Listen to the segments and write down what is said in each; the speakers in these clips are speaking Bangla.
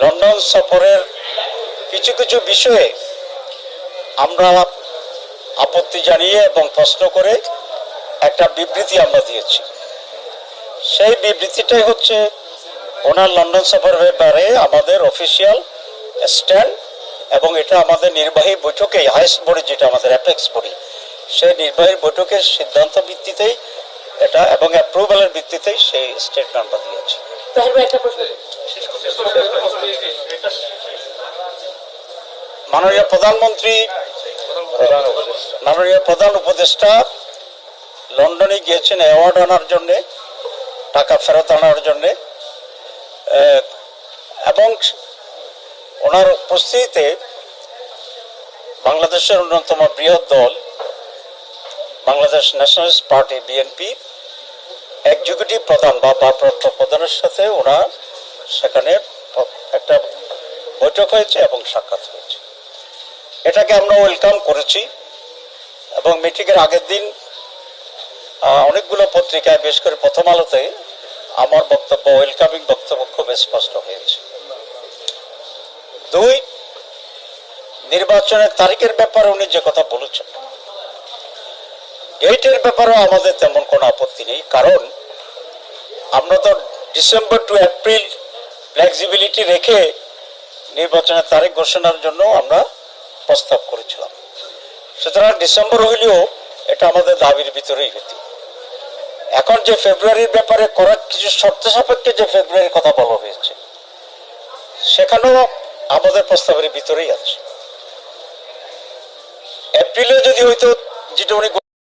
লন্ডন সফরের কিছু কিছু বিষয়ে আমরা আপত্তি জানিয়ে এবং প্রশ্ন করে একটা বিবৃতি আমরা দিয়েছি। সেই বিবৃতিটাই হচ্ছে ওনার লন্ডন সফরের ব্যাপারে আমাদের অফিসিয়াল স্ট্যান্ড, এবং এটা আমাদের নির্বাহী বৈঠকে হাইস্ট বডি, যেটা আমাদের অ্যাপেক্স বডি, সেই নির্বাহী বৈঠকের সিদ্ধান্ত ভিত্তিতেই এটা এবং অ্যাপ্রুভালের ভিত্তিতেই সেই স্টেটমেন্ট আমরা দিয়েছি। মাননীয় প্রধানমন্ত্রী, মাননীয় প্রধান উপদেষ্টা লন্ডনে গিয়েছেন অ্যাওয়ার্ড আনার জন্যে, টাকা ফেরত আনার জন্যে, এবং ওনার উপস্থিতিতে বাংলাদেশের অন্যতম বৃহৎ দল Bangladesh nationalist party BNP executive প্রধান বা ভারপ্রাপ্ত প্রধানের সাথে ওনার সেখানে একটা বৈঠক হয়েছে এবং সাক্ষাৎ হয়েছে। এটাকে আমরা ওয়েলকাম করেছি এবং মিটিংয়ের আগের দিন অনেকগুলো পত্রিকায়, বিশেষ করে প্রথম আলোতে আমার বক্তব্য, ওয়েলকামিং বক্তব্য খুব স্পষ্ট হয়েছে। 2, নির্বাচনের তারিখের ব্যাপারে উনি যে কথা বলেছেন, ডেটের ব্যাপারেও আমাদের তেমন কোনো আপত্তি নেই, কারণ আমরা তো ডিসেম্বর টু এপ্রিল ফ্লেক্সিবিলিটি রেখে নির্বাচনের তারিখ ঘোষণার জন্য আমরা প্রস্তাব করেছিলাম। সুতরাং ডিসেম্বর হইলেও এটা আমাদের দাবির ভিতরেই হইত। এখন যে ফেব্রুয়ারির ব্যাপারে করার কিছু শর্ত সাপেক্ষে যে ফেব্রুয়ারির কথা বলা হয়েছে, সেখানেও আমাদের প্রস্তাবের ভিতরেই আছে। এপ্রিলে যদি হয়তো যেটা উনি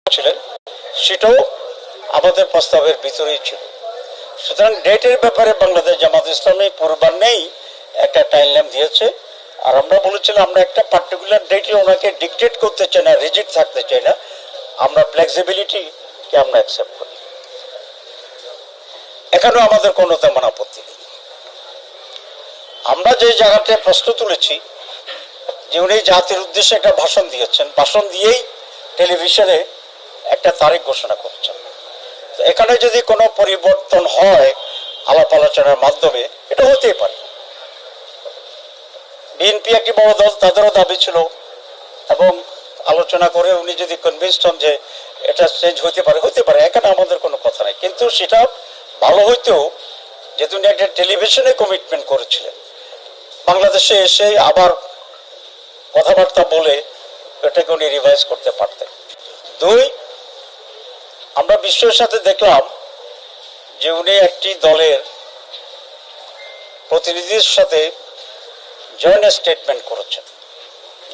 ছিলেন সেটাও আমাদের প্রস্তাবের ভিতরেই ছিল। সুতরাং ডেটের ব্যাপারে বাংলাদেশ জামাত ইসলামী পূর্বাহ্নেই একটা টাইমলাইন দিয়েছে, আর আমরা বলেছিলাম আমরা একটা পার্টিকুলার ডেটে ওনাকে ডিকটেট করতে চাই না, রিজিড থাকতে চাই না, আমরা ফ্লেক্সিবিলিটিকে আমরা অ্যাকসেপ্ট করি। এখানেও আমাদের কোনো তেমন আপত্তি নেই। আমরা যে জায়গাতে প্রশ্ন তুলেছি যে উনি জাতির উদ্দেশ্যে একটা ভাষণ দিয়েছেন, ভাষণ দিয়েই টেলিভিশনে একটা তারিখ ঘোষণা করছেন। তো এখানে যদি কোনো পরিবর্তন হয় আলাপ আলোচনার মাধ্যমে, এটা হতেই পারে। বিএনপি একটি বড় দল, তাদেরও দাবি ছিল, এবং আলোচনা করে উনি যদি কনভিন্সড হন যে এটা চেঞ্জ হতে পারে, হতে পারে, এখানে আমাদের কোনো কথা নেই। কিন্তু সেটা ভালো হইতেও যেহেতু উনি একটা টেলিভিশনে কমিটমেন্ট করেছিলেন, বাংলাদেশে এসে আবার কথাবার্তা বলে এটাকে উনি রিভাইজ করতে পারতেন। 2, আমরা বিশ্বের সাথে দেখলাম যে উনি একটি দলের প্রতিনিধির সাথে জয়েন্ট স্টেটমেন্ট করেছেন,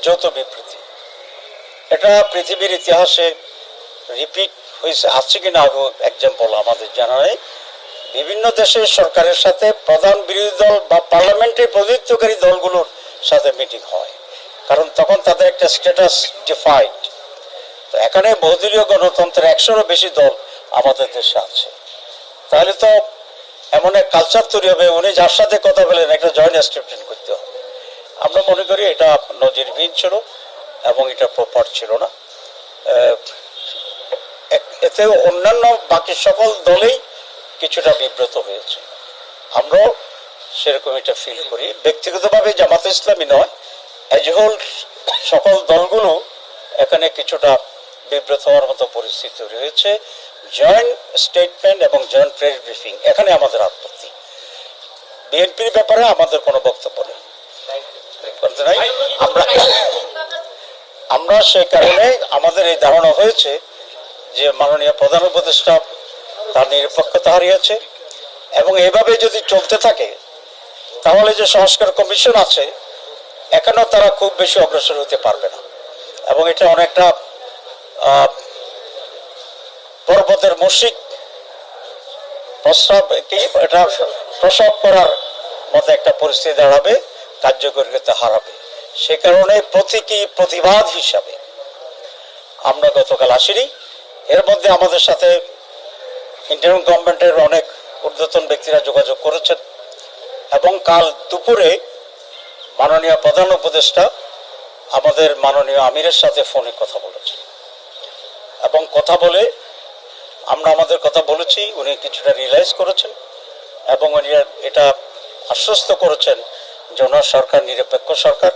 যৌথ বিবৃতি। এটা পৃথিবীর ইতিহাসে রিপিট হয়েছে, আসছে কিনা আরো এক্সাম্পল আমাদের জানা নেই। বিভিন্ন দেশের সরকারের সাথে প্রধান বিরোধী দল বা পার্লামেন্টের প্রতিনিধিত্বকারী দলগুলোর সাথে মিটিং হয়, কারণ তখন তাদের একটা স্ট্যাটাস ডিফাইন্ড। তো এখানে বহুদলীয় গণতন্ত্রের 100-এরও বেশি দল আমাদের দেশে আছে, তাহলে তো এমন এক কালচার তৈরি হবে, উনি যার সাথে কথা বলেন একটা জয়েন্ট স্টেটমেন্ট করতে হবে। আমরা মনে করি এটা নজিরবিহীন ছিল এবং এটা প্রপার ছিল না। এতে অন্যান্য বাকি সকল দলেই কিছুটা বিব্রত হয়েছে, আমরাও সেরকম এটা ফিল করি। ব্যক্তিগতভাবে জামাত ইসলামী নয়, অ্যাজ এ হোল সকল দলগুলো এখানে কিছুটা বিব্রত হওয়ার মতো পরিস্থিতি রয়েছে। জয়েন্ট স্টেটমেন্ট এবং জয়েন্ট প্রেস ব্রিফিং, এখানে আমাদের আপত্তি। বিএনপির ব্যাপারে আমাদের কোনো বক্তব্য নেই। আমরা সেই কারণে আমাদের এই ধারণা হয়েছে যে মাননীয় প্রধান উপদেষ্টা তার নিরপেক্ষতা হারিয়েছে, এবং এভাবে যদি চলতে থাকে তাহলে যে সংস্কার কমিশন আছে এখানেও তারা খুব বেশি অগ্রসর হতে পারবে না, এবং এটা অনেকটা পর্বতের মুশিক এটা প্রসব করার মতো একটা পরিস্থিতি দাঁড়াবে, কার্যকরিতা হারাবে। সে কারণে প্রতীকী প্রতিবাদ হিসাবে আমরা গতকাল আসিনি। এর মধ্যে আমাদের সাথে ইন্টারিম গভর্নমেন্টের অনেক ঊর্ধ্বতন ব্যক্তিরা যোগাযোগ করেছেন, এবং কাল দুপুরে মাননীয় প্রধান উপদেষ্টা আমাদের মাননীয় আমিরের সাথে ফোনে কথা বলেছেন, এবং কথা বলে আমরা আমাদের কথা বলেছি, উনি কিছুটা রিয়েলাইজ করেছেন এবং উনি এটা আশ্বস্ত করেছেন যে ওনার সরকার নিরপেক্ষ সরকার,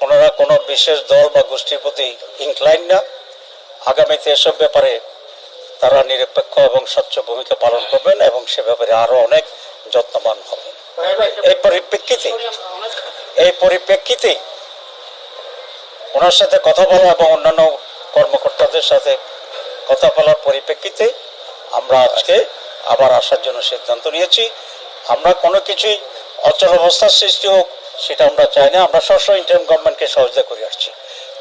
ওনারা কোনো বিশেষ দল বা গোষ্ঠীর প্রতি ইনক্লাইন না। আগামীতে এসব ব্যাপারে তারা নিরপেক্ষ এবং স্বচ্ছ ভূমিকা পালন করবেন এবং সে ব্যাপারে আরো অনেক যত্নবান হবেন। এই পরিপ্রেক্ষিতে ওনার সাথে কথা বলা এবং অন্যান্য কর্মকর্তাদের সাথে কথা বলার পরিপ্রেক্ষিতে আমরা আজকে আবার আসার জন্য সিদ্ধান্ত নিয়েছি। আমরা কোনো কিছুই অচল অবস্থার সৃষ্টি হোক সেটা আমরা চাই না। আমরা সবসময় ইন্টারিম গভর্নমেন্টকে সহযোগিতা করে আসছি,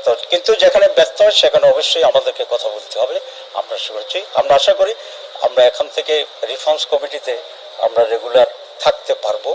তো কিন্তু যেখানে ব্যর্থ হয় সেখানে অবশ্যই আমাদেরকে কথা বলতে হবে। আমরা শুনেছি, আমরা আশা করি আমরা এখান থেকে রিফর্মস কমিটিতে আমরা রেগুলার থাকতে পারবো।